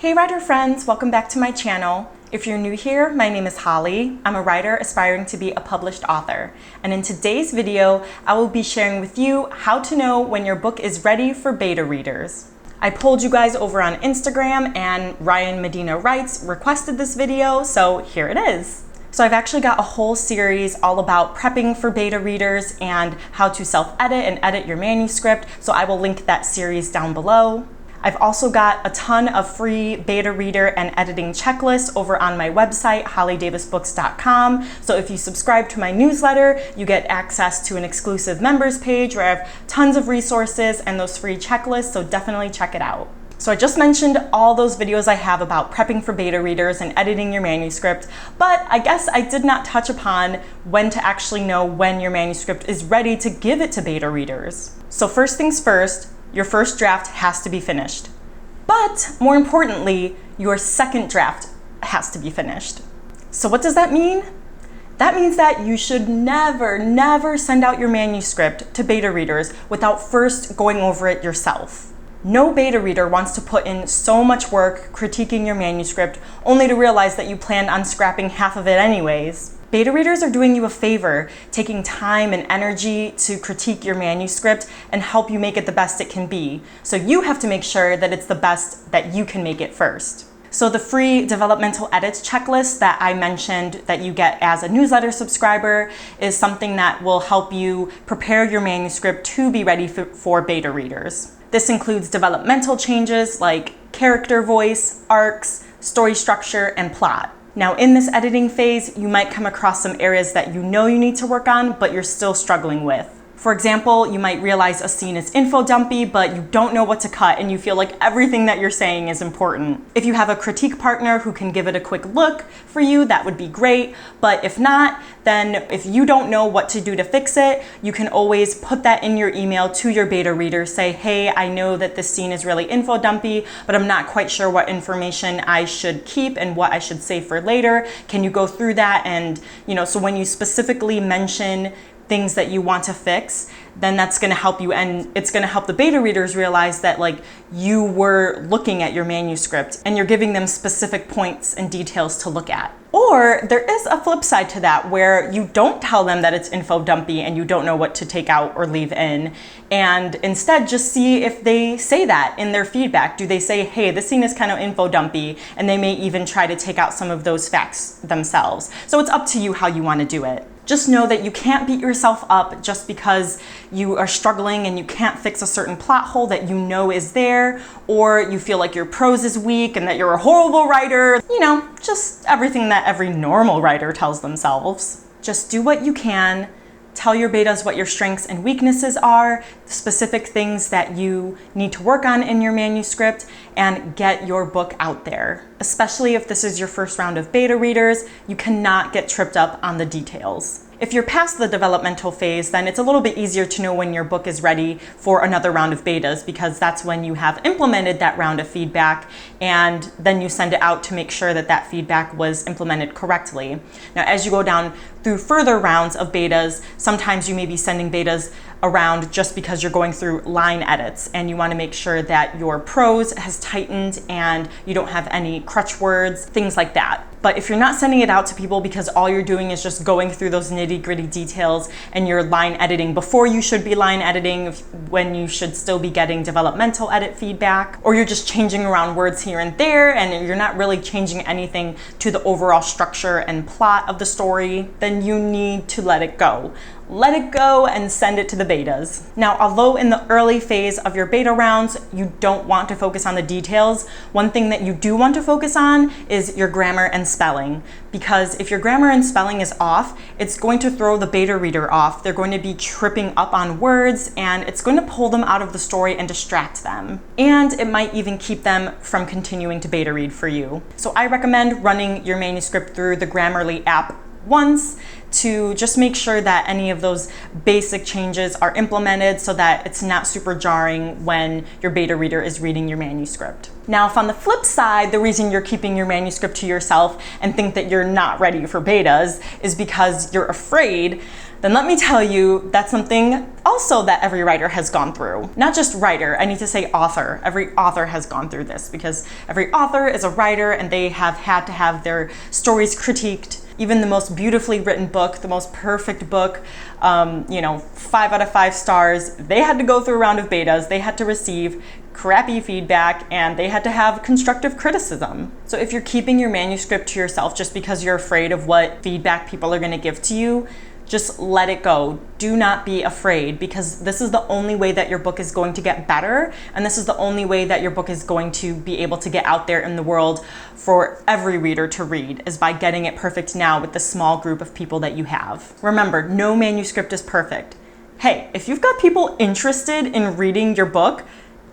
Hey writer friends, welcome back to my channel. If you're new here, my name is Holly. I'm a writer aspiring to be a published author. And in today's video, I will be sharing with you how to know when your book is ready for beta readers. I polled you guys over on Instagram and Ryan Medina Writes requested this video, so here it is. So I've actually got a whole series all about prepping for beta readers and how to self-edit and edit your manuscript, so I will link that series down below. I've also got a ton of free beta reader and editing checklists over on my website, HollyDavisBooks.com. So if you subscribe to my newsletter, you get access to an exclusive members page where I have tons of resources and those free checklists, so definitely check it out. So I just mentioned all those videos I have about prepping for beta readers and editing your manuscript, but I guess I did not touch upon when to actually know when your manuscript is ready to give it to beta readers. So first things first, your first draft has to be finished. But more importantly, your second draft has to be finished. So what does that mean? That means that you should never send out your manuscript to beta readers without first going over it yourself. No beta reader wants to put in so much work critiquing your manuscript only to realize that you planned on scrapping half of it anyways. Beta readers are doing you a favor, taking time and energy to critique your manuscript and help you make it the best it can be. So you have to make sure that it's the best that you can make it first. So the free developmental edits checklist that I mentioned that you get as a newsletter subscriber is something that will help you prepare your manuscript to be ready for beta readers. This includes developmental changes like character voice, arcs, story structure, and plot. Now in this editing phase, you might come across some areas that you know you need to work on, but you're still struggling with. For example, you might realize a scene is info dumpy, but you don't know what to cut and you feel like everything that you're saying is important. If you have a critique partner who can give it a quick look for you, that would be great. But if not, then if you don't know what to do to fix it, you can always put that in your email to your beta reader. Say, hey, I know that this scene is really info dumpy, but I'm not quite sure what information I should keep and what I should save for later. Can you go through that? And, so when you specifically mention things that you want to fix, then that's going to help you, and it's going to help the beta readers realize that you were looking at your manuscript and you're giving them specific points and details to look at. Or there is a flip side to that where you don't tell them that it's info dumpy and you don't know what to take out or leave in, and instead just see if they say that in their feedback. Do they say, hey, this scene is kind of info dumpy, and they may even try to take out some of those facts themselves. So it's up to you how you want to do it. Just know that you can't beat yourself up just because you are struggling and you can't fix a certain plot hole that you know is there, or you feel like your prose is weak and that you're a horrible writer. Just everything that every normal writer tells themselves. Just do what you can. Tell your betas what your strengths and weaknesses are, specific things that you need to work on in your manuscript, and get your book out there. Especially if this is your first round of beta readers, you cannot get tripped up on the details. If you're past the developmental phase, then it's a little bit easier to know when your book is ready for another round of betas, because that's when you have implemented that round of feedback and then you send it out to make sure that that feedback was implemented correctly. Now, as you go down through further rounds of betas, sometimes you may be sending betas around just because you're going through line edits and you want to make sure that your prose has tightened and you don't have any crutch words, things like that. But if you're not sending it out to people because all you're doing is just going through those nitty-gritty details and you're line editing before you should be line editing when you should still be getting developmental edit feedback, or you're just changing around words here and there and you're not really changing anything to the overall structure and plot of the story, then you need to let it go. Let it go and send it to the betas. Now, although in the early phase of your beta rounds, you don't want to focus on the details, one thing that you do want to focus on is your grammar and spelling. Because if your grammar and spelling is off, it's going to throw the beta reader off. They're going to be tripping up on words and it's going to pull them out of the story and distract them. And it might even keep them from continuing to beta read for you. So I recommend running your manuscript through the Grammarly app once to just make sure that any of those basic changes are implemented so that it's not super jarring when your beta reader is reading your manuscript. Now, if on the flip side, the reason you're keeping your manuscript to yourself and think that you're not ready for betas is because you're afraid, then let me tell you that's something also that every writer has gone through. Not just writer, I need to say author. Every author has gone through this because every author is a writer and they have had to have their stories critiqued. Even the most beautifully written book, the most perfect book, 5 out of 5 stars, they had to go through a round of betas, they had to receive crappy feedback, and they had to have constructive criticism. So if you're keeping your manuscript to yourself just because you're afraid of what feedback people are gonna give to you, just let it go. Do not be afraid, because this is the only way that your book is going to get better, and this is the only way that your book is going to be able to get out there in the world for every reader to read, is by getting it perfect now with the small group of people that you have. Remember, no manuscript is perfect. Hey, if you've got people interested in reading your book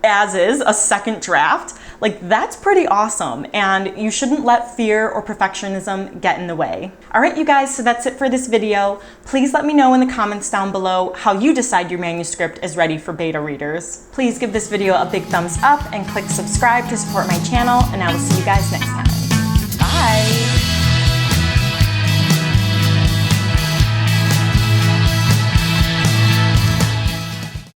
as is, a second draft, like that's pretty awesome, and you shouldn't let fear or perfectionism get in the way. All right, you guys, so that's it for this video. Please let me know in the comments down below how you decide your manuscript is ready for beta readers. Please give this video a big thumbs up and click subscribe to support my channel, and I will see you guys next time. Bye.